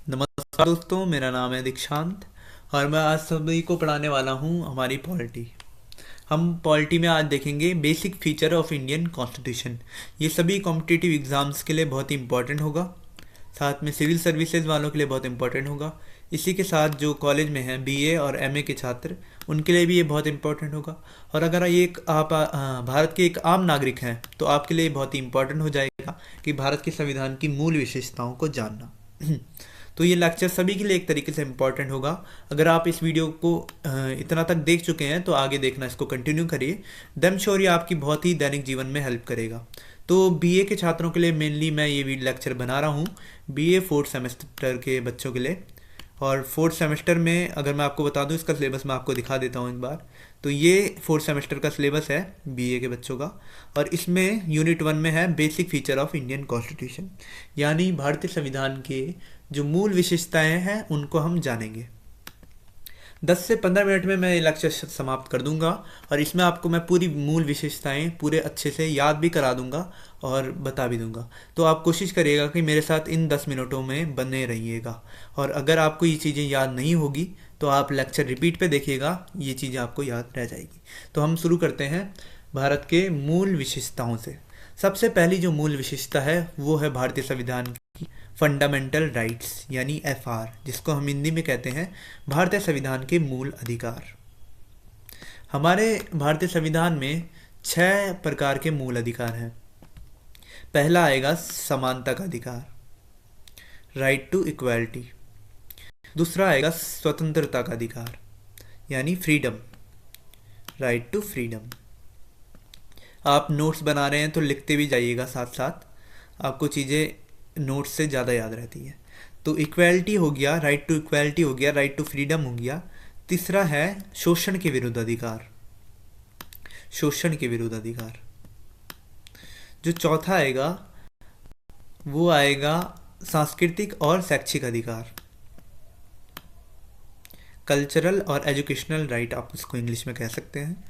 नमस्कार दोस्तों, मेरा नाम है दीक्षांत और मैं आज सभी को पढ़ाने वाला हूँ हमारी पॉलिटी। हम पॉलिटी में आज देखेंगे basic feature of Indian constitution. ये सभी कॉम्पिटिटिव एग्ज़ाम्स के लिए बहुत ही इंपॉर्टेंट होगा, साथ में सिविल सर्विसेज वालों के लिए बहुत इंपॉर्टेंट होगा। इसी के साथ जो कॉलेज में हैं बीए और एमए के छात्र, उनके लिए भी ये बहुत इंपॉर्टेंट होगा। और अगर ये एक आप भारत के एक आम नागरिक हैं तो आपके लिए बहुत ही इंपॉर्टेंट हो जाएगा कि भारत के संविधान की मूल विशेषताओं को जानना। तो ये लेक्चर सभी के लिए एक तरीके से इम्पॉर्टेंट होगा। अगर आप इस वीडियो को इतना तक देख चुके हैं तो आगे देखना, इसको कंटिन्यू करिए। देम श्योर ये आपकी बहुत ही दैनिक जीवन में हेल्प करेगा। तो बीए के छात्रों के लिए मेनली मैं ये लेक्चर बना रहा हूँ, बीए फोर्थ सेमेस्टर के बच्चों के लिए। और फोर्थ सेमेस्टर में अगर मैं आपको बता दूं, इसका सिलेबस मैं आपको दिखा देता हूँ एक बार। तो ये फोर्थ सेमेस्टर का सिलेबस है बीए के बच्चों का, और इसमें यूनिट 1 में है basic feature of Indian constitution, यानी भारतीय संविधान के जो मूल विशेषताएं हैं उनको हम जानेंगे। 10 से 15 मिनट में मैं ये लेक्चर समाप्त कर दूंगा, और इसमें आपको मैं पूरी मूल विशेषताएं पूरे अच्छे से याद भी करा दूंगा और बता भी दूंगा। तो आप कोशिश करिएगा कि मेरे साथ इन 10 मिनटों में बने रहिएगा। और अगर आपको ये चीज़ें याद नहीं होगी तो आप लेक्चर रिपीट पे देखिएगा, ये चीज़ें आपको याद रह जाएगी। तो हम शुरू करते हैं भारत के मूल विशेषताओं से। सबसे पहली जो मूल विशेषता है वो है भारतीय संविधान की फंडामेंटल राइट्स, यानी एफआर, जिसको हम हिंदी में कहते हैं भारतीय संविधान के मूल अधिकार। हमारे भारतीय संविधान में 6 प्रकार के मूल अधिकार हैं। पहला आएगा समानता का अधिकार, राइट टू इक्वालिटी। दूसरा आएगा स्वतंत्रता का अधिकार, यानी फ्रीडम, राइट टू फ्रीडम। आप नोट्स बना रहे हैं तो लिखते भी जाइएगा साथ साथ, आपको चीज़ें नोट्स से ज़्यादा याद रहती हैं। तो इक्वालिटी हो गया, राइट टू इक्वालिटी हो गया, राइट टू फ्रीडम हो गया। तीसरा है शोषण के विरुद्ध अधिकार, शोषण के विरुद्ध अधिकार। जो चौथा आएगा वो आएगा सांस्कृतिक और शैक्षिक अधिकार, कल्चरल और एजुकेशनल राइट, आप इसको इंग्लिश में कह सकते हैं।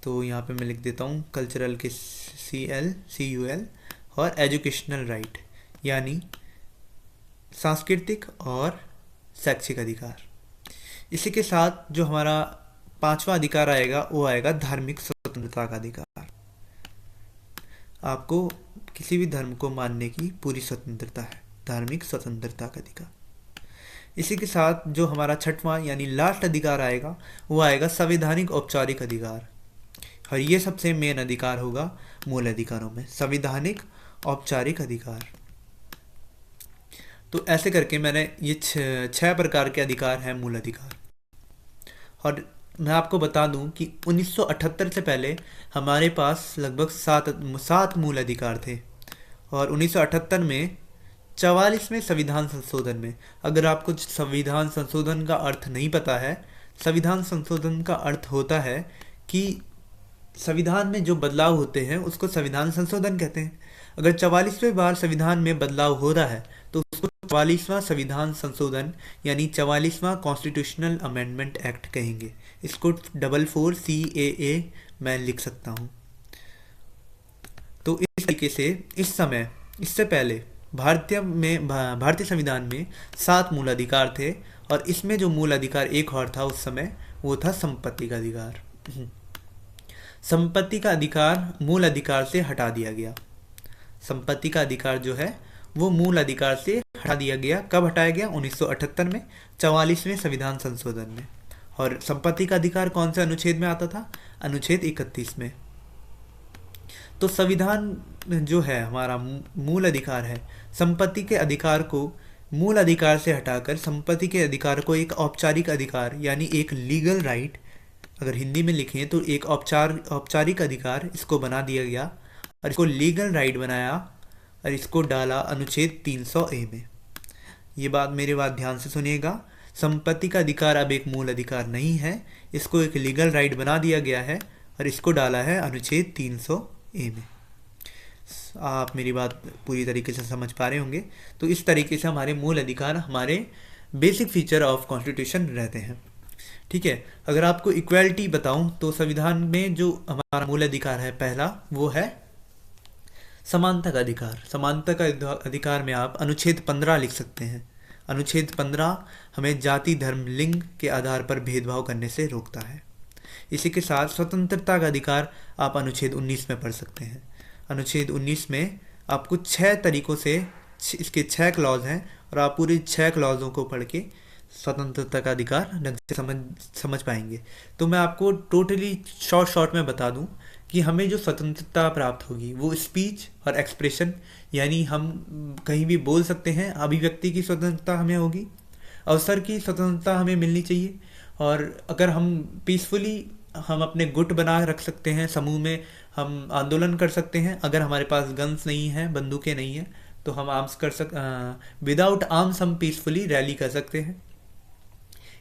तो यहाँ पे मैं लिख देता हूँ कल्चरल के CUL और एजुकेशनल राइट, यानी सांस्कृतिक और शैक्षिक अधिकार। इसी के साथ जो हमारा 5वां अधिकार आएगा वो आएगा धार्मिक स्वतंत्रता का अधिकार। आपको किसी भी धर्म को मानने की पूरी स्वतंत्रता है, धार्मिक स्वतंत्रता का अधिकार। इसी के साथ जो हमारा 6वां यानी लास्ट अधिकार आएगा वो आएगा संवैधानिक औपचारिक अधिकार। और ये सबसे मेन अधिकार होगा मूल अधिकारों में, संवैधानिक औपचारिक अधिकार। तो ऐसे करके मैंने ये 6 प्रकार के अधिकार हैं मूल अधिकार। और मैं आपको बता दूं कि 1978 से पहले हमारे पास लगभग 7 मूल अधिकार थे, और 1978 में 44वें संविधान संशोधन में, अगर आपको संविधान संशोधन का अर्थ नहीं पता है, संविधान संशोधन का अर्थ होता है कि संविधान में जो बदलाव होते हैं उसको संविधान संशोधन कहते हैं। अगर 44वें बार संविधान में बदलाव हो रहा है तो उसको 44वां संविधान संशोधन यानी 44वां कॉन्स्टिट्यूशनल अमेंडमेंट एक्ट कहेंगे। इसको 44 CAA मैं लिख सकता हूँ। तो इस तरीके से इससे पहले भारतीय संविधान में 7 मूल अधिकार थे, और इसमें जो मूल अधिकार एक और था उस समय, वो था संपत्ति का अधिकार। संपत्ति का अधिकार मूल अधिकार से हटा दिया गया। संपत्ति का अधिकार जो है वो मूल अधिकार से हटा दिया गया। कब हटाया गया? 1978 में, 44वें संविधान संशोधन में। और संपत्ति का अधिकार कौन से अनुच्छेद में आता था? अनुच्छेद 31 में। तो संविधान जो है हमारा मूल अधिकार है, संपत्ति के अधिकार को मूल अधिकार से हटाकर संपत्ति के अधिकार को एक औपचारिक अधिकार यानी एक लीगल राइट, अगर हिंदी में लिखें तो एक औपचारिक अधिकार, इसको बना दिया गया और इसको लीगल राइट बनाया और इसको डाला अनुच्छेद 300A में। ये मेरी बात ध्यान से सुनिएगा, संपत्ति का अधिकार अब एक मूल अधिकार नहीं है, इसको एक लीगल राइट बना दिया गया है और इसको डाला है अनुच्छेद 300A में। आप मेरी बात पूरी तरीके से समझ पा रहे होंगे। तो इस तरीके से हमारे मूल अधिकार हमारे बेसिक फीचर ऑफ कॉन्स्टिट्यूशन रहते हैं। ठीक है, अगर आपको इक्वालिटी बताऊं तो संविधान में जो हमारा मूल अधिकार है पहला, वो है समानता का अधिकार। समानता का अधिकार में आप अनुच्छेद 15 लिख सकते हैं। अनुच्छेद 15 हमें जाति, धर्म, लिंग के आधार पर भेदभाव करने से रोकता है। इसी के साथ स्वतंत्रता का अधिकार आप अनुच्छेद 19 में पढ़ सकते हैं। अनुच्छेद 19 में आपको 6 तरीकों से इसके 6 क्लॉज हैं और आप पूरे 6 क्लॉजों को पढ़ के स्वतंत्रता का अधिकार ढंग से समझ पाएंगे। तो मैं आपको टोटली शॉर्ट में बता दूं कि हमें जो स्वतंत्रता प्राप्त होगी वो स्पीच और एक्सप्रेशन, यानी हम कहीं भी बोल सकते हैं, अभिव्यक्ति की स्वतंत्रता हमें होगी, अवसर की स्वतंत्रता हमें मिलनी चाहिए, और अगर हम पीसफुली हम अपने गुट बना रख सकते हैं, समूह में हम आंदोलन कर सकते हैं। अगर हमारे पास गन्स नहीं है, बंदूकें नहीं हैं, तो हम विदाउट आर्म्स हम पीसफुली रैली कर सकते हैं।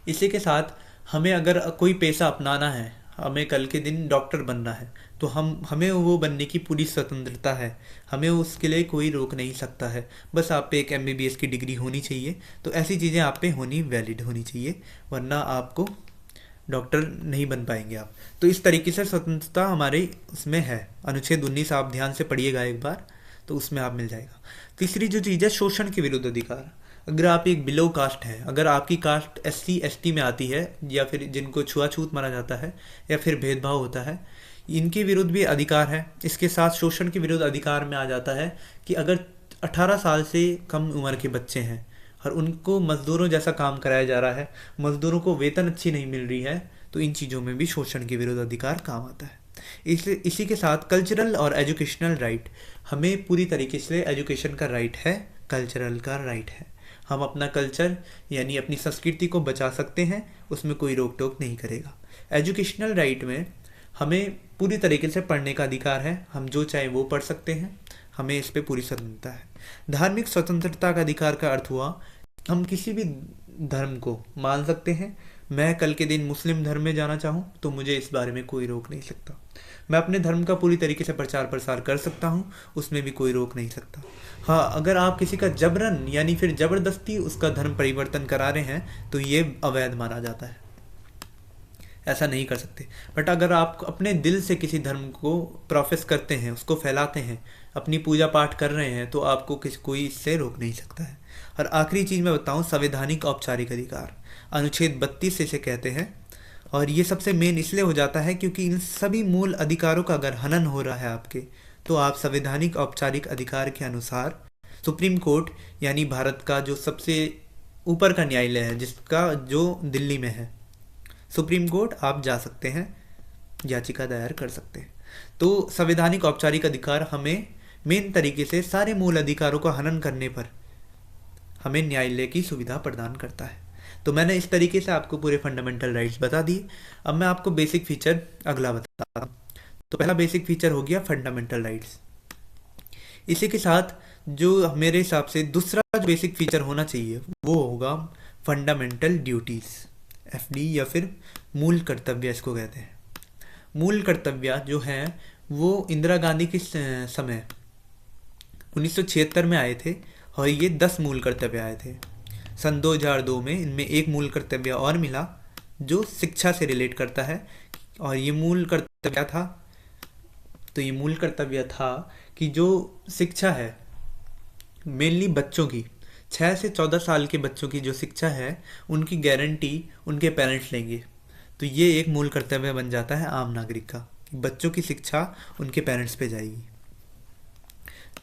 इसी के साथ हमें अगर कोई पेशा अपनाना है, हमें कल के दिन डॉक्टर बनना है, तो हमें वो बनने की पूरी स्वतंत्रता है, हमें उसके लिए कोई रोक नहीं सकता है। बस आप पे एक MBBS की डिग्री होनी चाहिए, तो ऐसी चीज़ें आप पे वैलिड होनी चाहिए, वरना आपको डॉक्टर नहीं बन पाएंगे आप। तो इस तरीके से स्वतंत्रता हमारे उसमें है। अनुच्छेद 19 आप ध्यान से पढ़िएगा एक बार, तो उसमें आप मिल जाएगा। तीसरी जो चीज़ है, शोषण के विरुद्ध अधिकार। अगर आप एक बिलो कास्ट है, अगर आपकी कास्ट SC ST में आती है, या फिर जिनको छुआछूत माना जाता है या फिर भेदभाव होता है, इनके विरुद्ध भी अधिकार है। इसके साथ शोषण के विरुद्ध अधिकार में आ जाता है कि अगर 18 साल से कम उम्र के बच्चे हैं और उनको मज़दूरों जैसा काम कराया जा रहा है, मज़दूरों को वेतन अच्छी नहीं मिल रही है, तो इन चीज़ों में भी शोषण के विरुद्ध अधिकार काम आता है। इसी के साथ कल्चरल और एजुकेशनल राइट, हमें पूरी तरीके से एजुकेशन का राइट है, कल्चरल का राइट है। हम अपना कल्चर यानी अपनी संस्कृति को बचा सकते हैं, उसमें कोई रोक टोक नहीं करेगा। एजुकेशनल राइट में हमें पूरी तरीके से पढ़ने का अधिकार है, हम जो चाहे वो पढ़ सकते हैं, हमें इस पे पूरी स्वतंत्रता है। धार्मिक स्वतंत्रता का अधिकार का अर्थ हुआ हम किसी भी धर्म को मान सकते हैं। मैं कल के दिन मुस्लिम धर्म में जाना चाहूँ तो मुझे इस बारे में कोई रोक नहीं सकता। मैं अपने धर्म का पूरी तरीके से प्रचार प्रसार कर सकता हूँ, उसमें भी कोई रोक नहीं सकता। हाँ, अगर आप किसी का जबरन यानी फिर ज़बरदस्ती उसका धर्म परिवर्तन करा रहे हैं तो ये अवैध माना जाता है, ऐसा नहीं कर सकते। बट अगर आप अपने दिल से किसी धर्म को प्रोफेस करते हैं, उसको फैलाते हैं, अपनी पूजा पाठ कर रहे हैं, तो आपको कोई इससे रोक नहीं सकता है। और आखिरी चीज़ मैं बताऊं, संवैधानिक औपचारिक अधिकार, अनुच्छेद 32 इसे कहते हैं। और ये सबसे मेन इसलिए हो जाता है क्योंकि इन सभी मूल अधिकारों का अगर हनन हो रहा है आपके, तो आप संवैधानिक औपचारिक अधिकार के अनुसार सुप्रीम कोर्ट यानी भारत का जो सबसे ऊपर का न्यायालय है, जिसका जो दिल्ली में है, सुप्रीम कोर्ट आप जा सकते हैं, याचिका दायर कर सकते हैं। तो संवैधानिक औपचारिक अधिकार हमें मेन तरीके से सारे मूल अधिकारों का हनन करने पर हमें न्यायालय की सुविधा प्रदान करता है। तो मैंने इस तरीके से आपको पूरे फंडामेंटल राइट्स बता दिए। अब मैं आपको बेसिक फीचर अगला बताता हूँ। तो पहला बेसिक फीचर हो गया फंडामेंटल राइट्स। इसी के साथ जो मेरे हिसाब से दूसरा जो बेसिक फीचर होना चाहिए वो होगा फंडामेंटल ड्यूटीज़, FD या फिर मूल कर्तव्य इसको कहते हैं। मूल कर्तव्य जो हैं वो इंदिरा गांधी के समय 1976 में आए थे और ये 10 मूल कर्तव्य आए थे। सन 2002 में इनमें एक मूल कर्तव्य और मिला जो शिक्षा से रिलेट करता है, और ये मूल कर्तव्य था, तो ये मूल कर्तव्य था कि जो शिक्षा है मेनली बच्चों की, 6 से 14 साल के बच्चों की जो शिक्षा है उनकी गारंटी उनके पेरेंट्स लेंगे। तो ये एक मूल कर्तव्य बन जाता है आम नागरिक का, बच्चों की शिक्षा उनके पेरेंट्स पे जाएगी।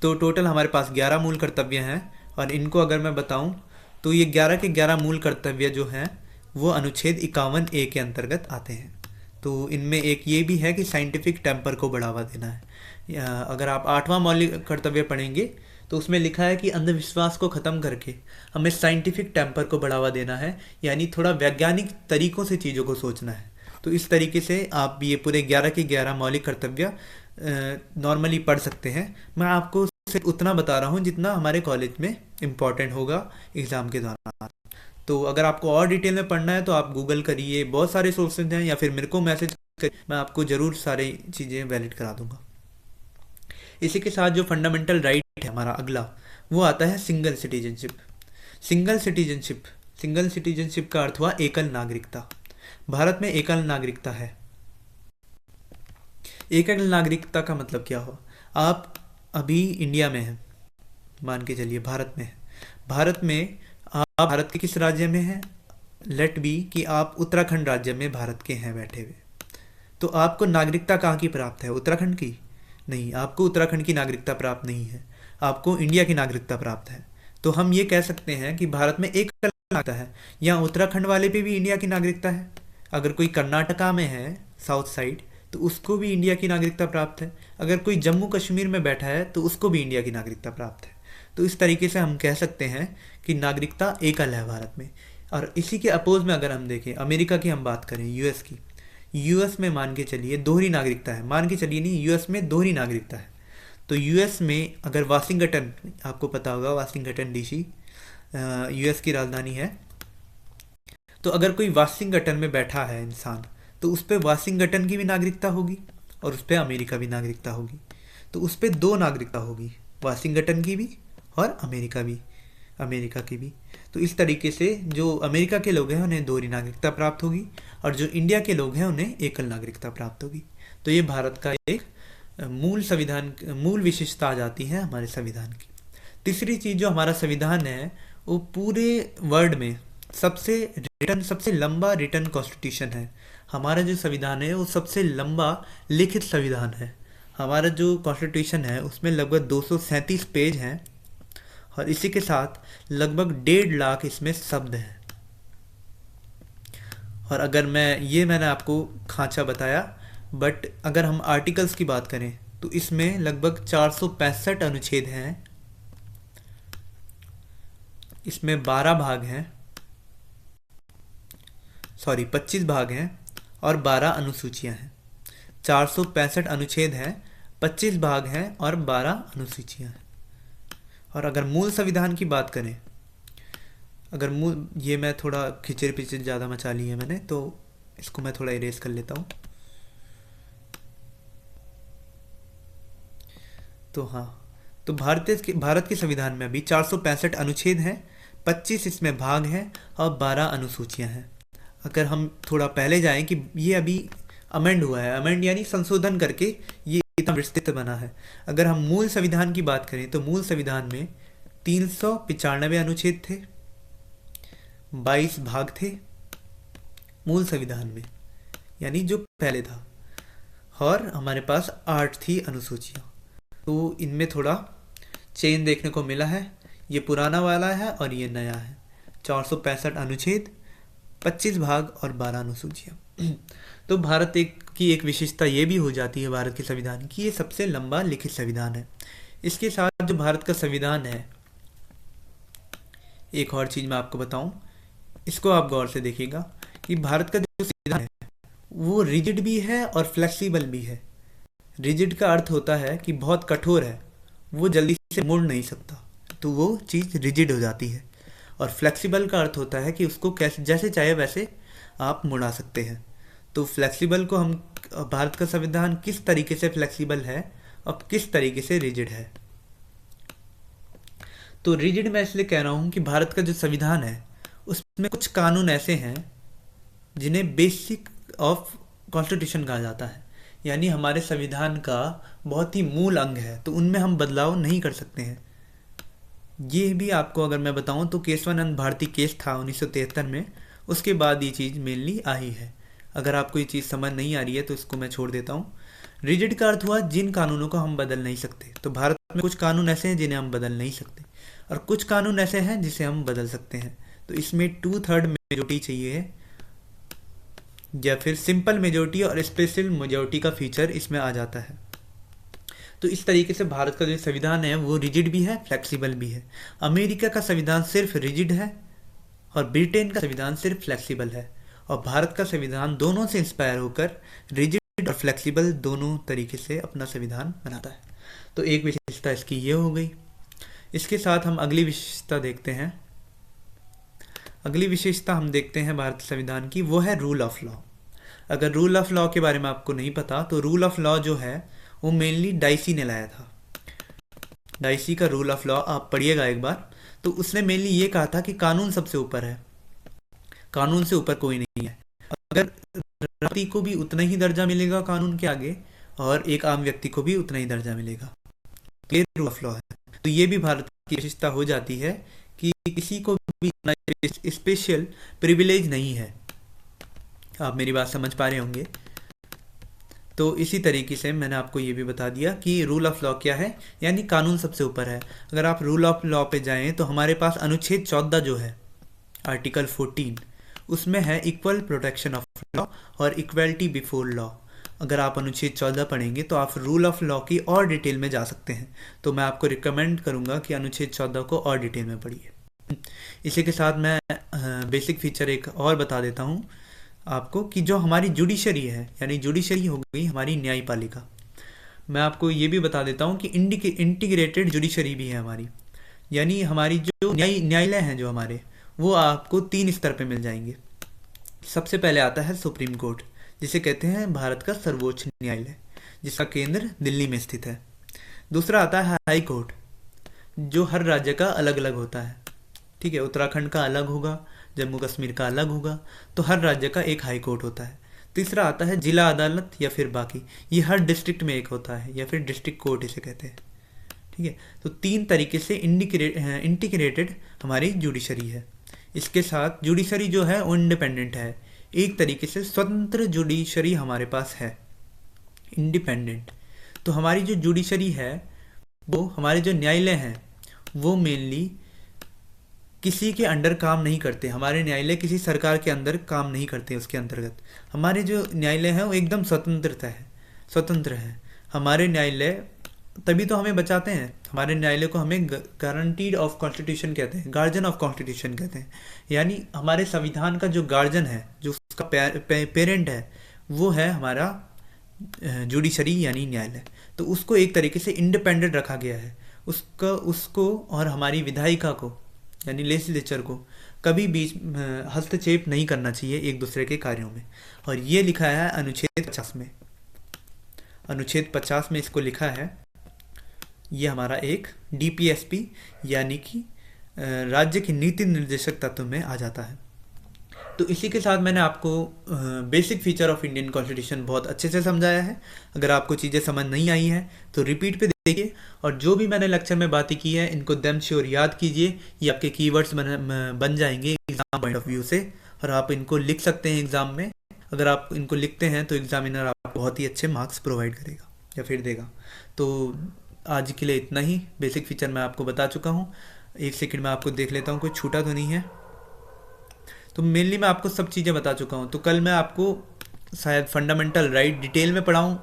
तो टोटल हमारे पास 11 मूल कर्तव्य हैं, और इनको अगर मैं बताऊं तो ये 11 के 11 मूल कर्तव्य जो हैं वो अनुच्छेद 51A के अंतर्गत आते हैं। तो इनमें एक ये भी है कि साइंटिफिक टेम्पर को बढ़ावा देना है। अगर आप 8वां मौलिक कर्तव्य पढ़ेंगे तो उसमें लिखा है कि अंधविश्वास को ख़त्म करके हमें साइंटिफिक टेम्पर को बढ़ावा देना है, यानी थोड़ा वैज्ञानिक तरीक़ों से चीज़ों को सोचना है। तो इस तरीके से आप ये पूरे 11 के 11 मौलिक कर्तव्य नॉर्मली पढ़ सकते हैं। मैं आपको सिर्फ उतना बता रहा हूँ जितना हमारे कॉलेज में इम्पॉर्टेंट होगा एग्ज़ाम के दौरान। तो अगर आपको और डिटेल में पढ़ना है तो आप गूगल करिए, बहुत सारे सोर्सेज हैं, या फिर मेरे को मैसेज करिए, मैं आपको ज़रूर सारी चीज़ें वैलिड करा दूंगा। इसी के साथ जो फंडामेंटल राइट है हमारा अगला, वो आता है सिंगल सिटीजनशिप। सिंगल सिटीजनशिप का अर्थ हुआ एकल नागरिकता। भारत में एकल नागरिकता है। एकल नागरिकता का मतलब क्या हुआ? आप अभी इंडिया में हैं, मान के चलिए भारत में है, भारत में आप भारत के किस राज्य में हैं? लेट बी कि आप उत्तराखंड राज्य में भारत के हैं बैठे हुए। तो आपको नागरिकता कहाँ की प्राप्त है? उत्तराखंड की? नहीं, आपको उत्तराखंड की नागरिकता प्राप्त नहीं है, आपको इंडिया की नागरिकता प्राप्त है। तो हम ये कह सकते हैं कि भारत में एक नागरिकता है। यहाँ उत्तराखंड वाले पे भी इंडिया की नागरिकता है। अगर कोई कर्नाटका में है साउथ साइड तो उसको भी इंडिया की नागरिकता प्राप्त है। अगर कोई जम्मू कश्मीर में बैठा है तो उसको भी इंडिया की नागरिकता प्राप्त है। तो इस तरीके से हम कह सकते हैं कि नागरिकता एकल है भारत में। और इसी के अपोज में अगर हम देखें, अमेरिका की हम बात करें, यूएस की, यूएस में मान के चलिए दोहरी नागरिकता है। मान के चलिए नहीं, यूएस में दोहरी नागरिकता है। तो यूएस में अगर वाशिंगटन, आपको पता होगा वाशिंगटन डीसी यूएस की राजधानी है, तो अगर कोई वाशिंगटन में बैठा है इंसान तो उस पर वाशिंगटन की भी नागरिकता होगी और उस पर अमेरिका भी नागरिकता होगी। तो उस पर दो नागरिकता होगी, वाशिंगटन की भी और अमेरिका की भी। तो इस तरीके से जो अमेरिका के लोग हैं उन्हें दोहरी नागरिकता प्राप्त होगी और जो इंडिया के लोग हैं उन्हें एकल नागरिकता प्राप्त होगी। तो ये भारत का एक मूल विशेषता आ जाती है हमारे संविधान की। तीसरी चीज़, जो हमारा संविधान है वो पूरे वर्ल्ड में सबसे लंबा रिटन कॉन्स्टिट्यूशन है। हमारा जो संविधान है वो सबसे लंबा लिखित संविधान है। हमारा जो कॉन्स्टिट्यूशन है उसमें लगभग 237 पेज हैं और इसी के साथ लगभग 1.5 लाख इसमें शब्द हैं। और अगर मैंने आपको खांचा बताया, बट अगर हम आर्टिकल्स की बात करें तो इसमें लगभग 465 अनुच्छेद हैं। इसमें 25 भाग हैं और 12 अनुसूचियां हैं। 465 अनुच्छेद हैं, 25 भाग हैं और 12 अनुसूचियां हैं। और अगर मूल संविधान की बात करें, ये मैं थोड़ा खिचड़ पिचड़ ज़्यादा मचा ली है मैंने, तो इसको मैं थोड़ा इरेज कर लेता हूँ। तो हाँ, तो भारत के संविधान में अभी 465 अनुच्छेद हैं, 25 इसमें भाग हैं और 12 अनुसूचियां हैं। अगर हम थोड़ा पहले जाएं कि ये अभी अमेंड हुआ है, अमेंड यानी संशोधन करके ये इतना विस्तृत बना है। अगर हम मूल संविधान की बात करें तो मूल संविधान में 395 अनुच्छेद थे, 22 भाग थे मूल संविधान में, यानी जो पहले था, और हमारे पास 8 थी अनुसूचियाँ। तो इनमें थोड़ा चेंज देखने को मिला है। ये पुराना वाला है और ये नया है। 465 अनुच्छेद, 25 भाग और 12 अनुसूचियाँ। तो भारत की एक विशेषता ये भी हो जाती है भारत के संविधान की, ये सबसे लंबा लिखित संविधान है। इसके साथ जो भारत का संविधान है, एक और चीज़ मैं आपको बताऊं, इसको आप गौर से देखिएगा कि भारत का जो संविधान है वो रिजिड भी है और फ्लेक्सिबल भी है। रिजिड का अर्थ होता है कि बहुत कठोर है, वो जल्दी से मुड़ नहीं सकता, तो वो चीज़ रिजिड हो जाती है। और फ्लेक्सिबल का अर्थ होता है कि उसको कैसे जैसे चाहे वैसे आप मुड़ा सकते हैं। तो फ्लेक्सिबल को हम, भारत का संविधान किस तरीके से फ्लेक्सिबल है और किस तरीके से रिजिड है। तो रिजिड मैं इसलिए कह रहा हूँ कि भारत का जो संविधान है उसमें कुछ कानून ऐसे हैं जिन्हें बेसिक ऑफ कॉन्स्टिट्यूशन कहा जाता है, यानी हमारे संविधान का बहुत ही मूल अंग है, तो उनमें हम बदलाव नहीं कर सकते हैं। ये भी आपको अगर मैं बताऊं तो केशवानंद भारती केस था 1973 में, उसके बाद ये चीज़ मेनली आई है। अगर आपको ये चीज़ समझ नहीं आ रही है तो इसको मैं छोड़ देता हूँ। रिजिड का अर्थ हुआ जिन कानूनों को हम बदल नहीं सकते। तो भारत में कुछ कानून ऐसे हैं जिन्हें हम बदल नहीं सकते और कुछ कानून ऐसे हैं जिसे हम बदल सकते हैं। तो इसमें 2/3 मेजोरिटी चाहिए या फिर सिंपल मेजोरिटी और स्पेशल मेजोरिटी का फीचर इसमें आ जाता है। तो इस तरीके से भारत का जो संविधान है वो रिजिड भी है, फ्लेक्सिबल भी है। अमेरिका का संविधान सिर्फ रिजिड है और ब्रिटेन का संविधान सिर्फ फ्लेक्सिबल है, और भारत का संविधान दोनों से इंस्पायर होकर रिजिड और फ्लेक्सिबल दोनों तरीके से अपना संविधान बनाता है। तो एक विशेषता इसकी ये हो गई। इसके साथ हम अगली विशेषता देखते हैं। अगली विशेषता हम देखते हैं भारत संविधान की, वो है रूल ऑफ लॉ। अगर रूल ऑफ लॉ के बारे में आपको नहीं पता तो रूल ऑफ लॉ जो है वो मेनली डाइसी ने लाया था। डाइसी का रूल ऑफ लॉ आप पढ़िएगा एक बार। तो उसने मेनली ये कहा था कि कानून सबसे ऊपर है, कानून से ऊपर कोई नहीं है। अगर राष्ट्रपति को भी उतना ही दर्जा मिलेगा कानून के आगे और एक आम व्यक्ति को भी उतना ही दर्जा मिलेगा। तो ये रूल ऑफ लॉ है। तो ये भी भारत की विशेषता हो जाती है कि किसी को भी स्पेशल प्रिविलेज नहीं है। आप मेरी बात समझ पा रहे होंगे। तो इसी तरीके से मैंने आपको ये भी बता दिया कि रूल ऑफ लॉ क्या है, यानी कानून सबसे ऊपर है। अगर आप रूल ऑफ लॉ पे जाएं तो हमारे पास अनुच्छेद 14 जो है, आर्टिकल 14, उसमें है इक्वल प्रोटेक्शन ऑफ लॉ और इक्वलिटी बिफोर लॉ। अगर आप अनुच्छेद 14 पढ़ेंगे तो आप रूल ऑफ लॉ की और डिटेल में जा सकते हैं। तो मैं आपको रिकमेंड करूंगा कि अनुच्छेद 14 को और डिटेल में पढ़िए। इसी के साथ मैं बेसिक फीचर एक और बता देता हूँ आपको कि जो हमारी जुडिशरी है, यानी जुडिशरी हो गई हमारी न्यायपालिका। मैं आपको ये भी बता देता हूँ कि इंटीग्रेटेड जुडिशरी भी है हमारी, यानी हमारी जो न्यायालय हैं जो हमारे, वो आपको 3 स्तर पे मिल जाएंगे। सबसे पहले आता है सुप्रीम कोर्ट, जिसे कहते हैं भारत का सर्वोच्च न्यायालय, जिसका केंद्र दिल्ली में स्थित है। दूसरा आता है हाई कोर्ट, जो हर राज्य का अलग अलग होता है। ठीक है, उत्तराखंड का अलग होगा, जम्मू कश्मीर का अलग होगा, तो हर राज्य का एक हाई कोर्ट होता है। तीसरा आता है जिला अदालत या फिर बाकी, ये हर डिस्ट्रिक्ट में एक होता है, या फिर डिस्ट्रिक्ट कोर्ट इसे कहते हैं। ठीक है, तो 3 तरीके से इंटीग्रेटेड हमारी जुडिशरी है। इसके साथ जुडिशरी जो है वो इंडिपेंडेंट है, एक तरीके से स्वतंत्र जुडिशरी हमारे पास है, इंडिपेंडेंट। तो हमारी जो जुडिशरी है, वो हमारे जो न्यायालय हैं वो मेनली किसी के अंडर काम नहीं करते। हमारे न्यायालय किसी सरकार के अंदर काम नहीं करते। उसके अंतर्गत हमारे जो न्यायालय हैं वो एकदम स्वतंत्र है। हमारे न्यायालय तभी तो हमें बचाते हैं। हमारे न्यायालय को हमें गारंटीड ऑफ कॉन्स्टिट्यूशन कहते हैं, गार्जियन ऑफ कॉन्स्टिट्यूशन कहते हैं। यानी हमारे संविधान का जो गार्जियन है, जो उसका पेरेंट है, वो है हमारा जुडिशरी यानी न्यायालय। तो उसको एक तरीके से इंडिपेंडेंट रखा गया है। उसको और हमारी विधायिका को यानी लेजिस्लेचर को कभी बीच हस्तक्षेप नहीं करना चाहिए एक दूसरे के कार्यों में। और ये लिखा है अनुच्छेद 50 में। अनुच्छेद 50 में इसको लिखा है। ये हमारा एक डीपीएसपी यानी कि राज्य की नीति निर्देशक तत्व में आ जाता है। तो इसी के साथ मैंने आपको basic feature of Indian constitution बहुत अच्छे से समझाया है। अगर आपको चीज़ें समझ नहीं आई हैं तो रिपीट पे देखिए, और जो भी मैंने लेक्चर में बातें की है इनको दम श्योर याद कीजिए। ये आपके कीवर्ड्स बन जाएंगे एग्जाम पॉइंट ऑफ व्यू से, और आप इनको लिख सकते हैं एग्ज़ाम में। अगर आप इनको लिखते हैं तो एग्जामिनर आपको बहुत ही अच्छे मार्क्स प्रोवाइड करेगा या फिर देगा। तो आज के लिए इतना ही। बेसिक फीचर मैं आपको बता चुका हूँ। एक सेकंड में आपको देख लेता हूँ कोई छूटा तो नहीं है। तो मेनली मैं आपको सब चीज़ें बता चुका हूँ। तो कल मैं आपको शायद फंडामेंटल राइट डिटेल में पढ़ाऊँ,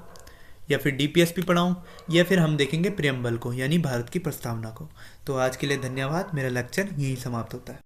या फिर डीपीएसपी पढ़ाऊँ, या फिर हम देखेंगे प्रियम्बल को यानी भारत की प्रस्तावना को। तो आज के लिए धन्यवाद। मेरा लेक्चर यहीं समाप्त होता है।